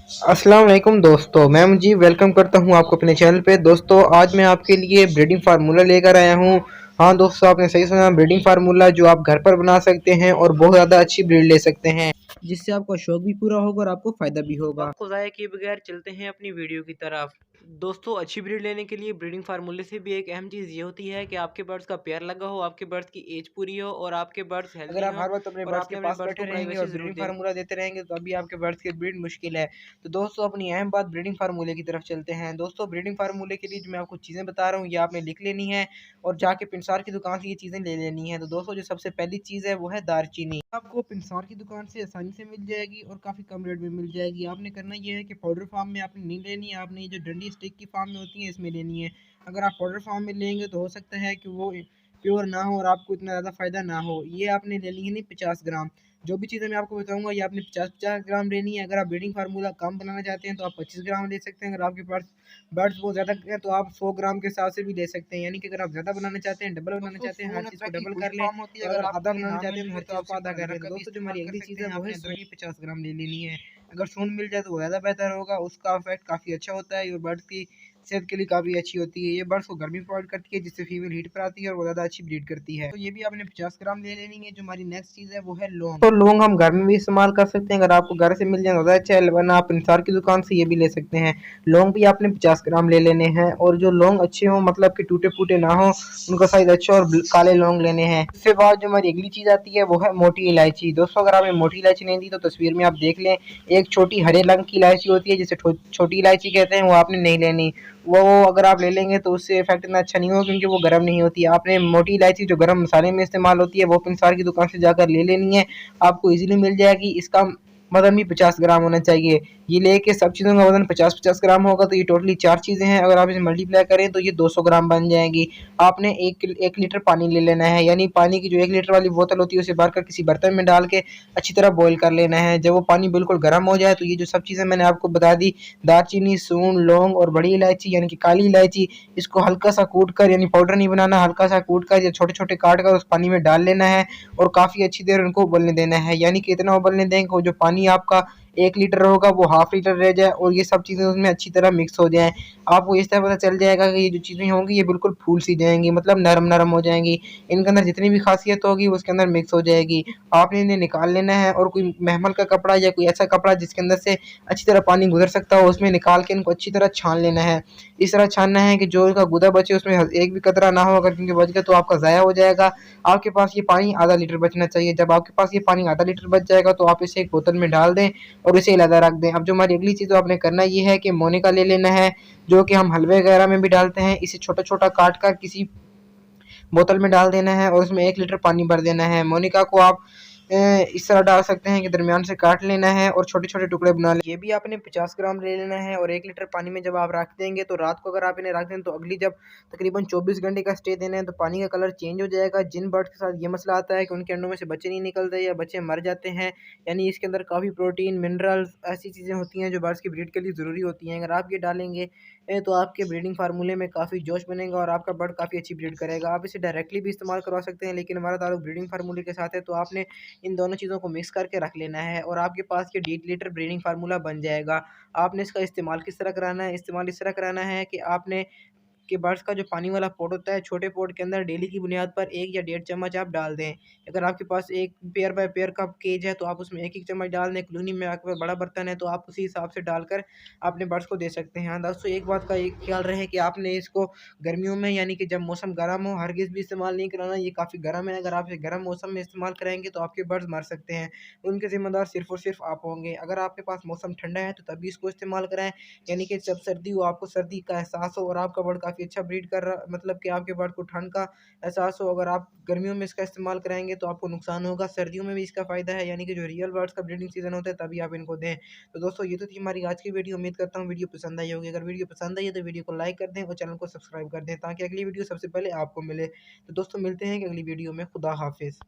अस्सलाम वालेकुम दोस्तों, मैं मुझे वेलकम करता हूं आपको अपने चैनल पे। दोस्तों आज मैं आपके लिए ब्रीडिंग फार्मूला लेकर आया हूं। हाँ दोस्तों, आपने सही सुना, ब्रीडिंग फार्मूला जो आप घर पर बना सकते हैं और बहुत ज़्यादा अच्छी ब्रीड ले सकते हैं, जिससे आपका शौक भी पूरा होगा और आपको फ़ायदा भी होगा। आपको ज़ाया किए बगैर चलते हैं अपनी वीडियो की तरफ। दोस्तों अच्छी ब्रीड लेने के लिए ब्रीडिंग फार्मूले से भी एक अहम चीज़ ये होती है कि आपके बर्ड्स का पेयर लगा हो, आपके बर्ड्स की एज पूरी हो और आपके बर्ड्स हेल्दी अगर आप हों हर वक़्त अपने और बर्ड्स के आपने अपने पास बर्ड्स बैठे को रहेंगे और प्राइवेसी ज़रूर ब्रीडिंग दें। फार्मूला देते रहेंगे तो अभी आपके बर्ड्स की ब्रीड मुश्किल है। तो दोस्तों अपनी अहम बात ब्रीडिंग फार्मूले की तरफ चलते हैं। दोस्तों ब्रीडिंग फार्मूले के लिए जो मैं आपको चीज़ें बता रहा हूँ ये आपने लिख लेनी है और जाके पिंसार की दुकान से ये चीज़ें ले लेनी है। तो दोस्तों जो सबसे पहली चीज़ है वो है दालचीनी। आपको पिंसार की दुकान से आसानी से मिल जाएगी और काफ़ी कम रेट में मिल जाएगी। आपने करना ये है कि पाउडर फार्म में आपने नहीं लेनी है, आपने ये जो डंडी स्टिक की फार्म में होती है इसमें लेनी है। अगर आप पाउडर फार्म में लेंगे तो हो सकता है कि वो प्योर ना हो और आपको इतना ज़्यादा फ़ायदा ना हो। ये आपने लेनी है नहीं 50 ग्राम। जो भी चीज़ें मैं आपको बताऊँगा ये आपने 50-50 ग्राम लेनी है। अगर आप ब्रीडिंग फार्मूला कम बनाना चाहते हैं तो आप 25 ग्राम ले सकते हैं। अगर आपके पास बर्ड्स बहुत ज़्यादा हैं तो आप 100 ग्राम के हिसाब से भी ले सकते हैं। यानी कि अगर आप ज़्यादा बनाना चाहते हैं, डबल बनाना दोस्तों चाहते हैं, हर सोन चीज़ अत्रा को की डबल गोश्त कर लें फार्म होती है, और अगर अगर आपको आधा ये बनाना ना चाहते मिल हैं तो रही हर है तो चीज़ आप को आधा सिंपल कर लें। अदरक तो का भी दोस्तों जो इस्तेमाल हमारी कर अगली चीज़ सकते है हैं। वो है आपने सोया। दही 50 ग्राम ले लेनी है। अगर सोन मिल जाए तो वो ज़्यादा बेहतर होगा, उसका इफ़ेक्ट काफ़ी अच्छा होता है और बर्ड्स की सेहत के लिए काफ़ी अच्छी होती है। ये बर्ड्स को गर्मी प्रोवाइड करती है जिससे फीमेल हीट पर आती है और वो ज़्यादा अच्छी ब्रीड करती है। तो ये भी आपने 50 ग्राम ले लेनी है। जो हमारी नेक्स्ट चीज़ है वो है लौंग। तो लौंग हम घर में भी इस्तेमाल कर सकते हैं, अगर आपको घर से मिल जाए तो ज़्यादा अच्छा है, वरना आप इंसार की दुकान से ये भी ले सकते हैं। लौंग भी आपने 50 ग्राम ले लेने हैं और जो लौंग अच्छे हों, मतलब कि टूटे-फूटे ना हों, उनका साइज़ अच्छा और काले लौंग लेने हैं। इसके बाद जो हमारी अगली चीज़ आती है वो है मोटी इलायची। दोस्तों अगर आपने मोटी इलायची नहीं दी तो तस्वीर में आप देख लें, एक छोटी हरे रंग की इलायची होती है जिसे छोटी इलायची कहते हैं, वो आपने नहीं लेनी। वो अगर आप ले लेंगे तो उससे इफेक्ट इतना अच्छा नहीं होगा क्योंकि वो गर्म नहीं होती। आपने मोटी इलायची जो गर्म मसाले में इस्तेमाल होती है वो पिंसार की दुकान से जाकर ले लेनी है, आपको इजीली मिल जाएगी। इसका वजन भी 50 ग्राम होना चाहिए। ये लेके सब चीज़ों का वजन 50-50 ग्राम होगा तो ये टोटली 4 चीज़ें हैं। अगर आप इसे मल्टीप्लाई करें तो ये 200 ग्राम बन जाएंगी। आपने 1 लीटर पानी ले लेना है, यानी पानी की जो 1 लीटर वाली बोतल होती है उसे भरकर किसी बर्तन में डाल के अच्छी तरह बॉईल कर लेना है। जब वो पानी बिल्कुल गर्म हो जाए तो ये जो सब चीज़ें मैंने आपको बता दी, दालचीनी, सूंड, लौंग और बड़ी इलायची यानी कि काली इलायची, इसको हल्का सा कूट कर, यानी पाउडर नहीं बनाना, हल्का सा कूट कर या छोटे-छोटे काट कर उस पानी में डाल लेना है और काफ़ी अच्छी देर उनको उबलने देना है। यानी कि इतना उबलने दें कि वो जो पानी आपका 1 लीटर होगा वो हाफ लीटर रह जाए और ये सब चीज़ें उसमें अच्छी तरह मिक्स हो जाएँ। आपको इस तरह पता चल जाएगा कि ये जो चीज़ें होंगी ये बिल्कुल फूल सी जाएँगी, मतलब नरम-नरम हो जाएँगी। इनके अंदर जितनी भी ख़ासियत होगी वो उसके अंदर मिक्स हो जाएगी। आपने इन्हें निकाल लेना है और कोई महमल का कपड़ा या कोई ऐसा कपड़ा जिसके अंदर से अच्छी तरह पानी गुज़र सकता हो, उसमें निकाल के इनको अच्छी तरह छान लेना है। इस तरह छानना है कि जो इनका गुदा बचे उसमें एक भी कतरा ना हो, अगर क्योंकि बच गया तो आपका ज़ाया हो जाएगा। आपके पास ये पानी आधा लीटर बचना चाहिए। जब आपके पास ये पानी आधा लीटर बच जाएगा तो आप इसे एक बोतल में डाल दें और इसे अलग रख दें। अब जो हमारी अगली चीज़ आपने करना ये है कि मोनिका ले लेना है, जो कि हम हलवे वगैरह में भी डालते हैं। इसे छोटा-छोटा काट कर किसी बोतल में डाल देना है और उसमें 1 लीटर पानी भर देना है। मोनिका को आप इस तरह डाल सकते हैं कि दरमियान से काट लेना है और छोटे-छोटे टुकड़े बना लें। ये भी आपने 50 ग्राम ले लेना है और 1 लीटर पानी में जब आप रख देंगे तो रात को अगर आप इन्हें रख दें तो अगली जब तकरीबन 24 घंटे का स्टे देना है तो पानी का कलर चेंज हो जाएगा। जिन बर्ड्स के साथ ये मसला आता है कि उनके अंडों में से बच्चे नहीं निकलते या बच्चे मर जाते हैं, यानी इसके अंदर काफ़ी प्रोटीन, मिनरल्स ऐसी चीज़ें होती हैं जो बर्ड्स की ब्रीड के लिए ज़रूरी होती हैं। अगर आप ये डालेंगे तो आपके ब्रीडिंग फार्मूले में काफ़ी जोश बनेगा और आपका बर्ड काफ़ी अच्छी ब्रीड करेगा। आप इसे डायरेक्टली भी इस्तेमाल करवा सकते हैं, लेकिन हमारा ताल्लुक ब्रीडिंग फार्मूले के साथ है तो आपने इन दोनों चीज़ों को मिक्स करके रख लेना है और आपके पास ये 1.5 लीटर ब्रीडिंग फार्मूला बन जाएगा। आपने इसका इस्तेमाल किस तरह कराना है? इस्तेमाल इस तरह कराना है कि आपने के बर्ड्स का जो पानी वाला पॉट होता है, छोटे पॉट के अंदर डेली की बुनियाद पर 1 या डेढ़ चम्मच आप डाल दें। अगर आपके पास एक पेयर बाय पेयर का केज है तो आप उसमें 1-1 चम्मच डाल दें। कॉलोनी में आपके पास बड़ा बर्तन है तो आप उसी हिसाब से डालकर अपने बर्ड्स को दे सकते हैं। हाँ, दोस्तों एक बात का एक ख़्याल रहे कि आपने इसको गर्मियों में, यानी कि जब मौसम गर्म हो, हरगिज़ भी इस्तेमाल नहीं कराना। ये काफ़ी गर्म है, अगर आप इसे गर्म मौसम में इस्तेमाल कराएँगे तो आपके बर्ड्स मर सकते हैं। उनके ज़िम्मेदार सिर्फ़ और सिर्फ़ आप होंगे। अगर आपके पास मौसम ठंडा है तो तभी इसको इस्तेमाल कराएँ, यानी कि जब सर्दी हो, आपको सर्दी का एहसास हो और आपका बर्ड काफ़ी अच्छा ब्रीड कर रहा, मतलब कि आपके बर्ड को ठंड का एहसास हो। अगर आप गर्मियों में इसका इस्तेमाल कराएँगे तो आपको नुकसान होगा, सर्दियों में भी इसका फ़ायदा है, यानी कि जो रियल बर्ड्स का ब्रीडिंग सीज़न होता है तभी आप इनको दें। तो दोस्तों ये तो थी हमारी आज की वीडियो, उम्मीद करता हूँ वीडियो पसंद आई होगी। अगर वीडियो पसंद आई है तो वीडियो को लाइक कर दें और चैनल को सब्सक्राइब कर दें ताकि अगली वीडियो सबसे पहले आपको मिले। तो दोस्तों मिलते हैं कि अगली वीडियो में। खुदा हाफ़िज़।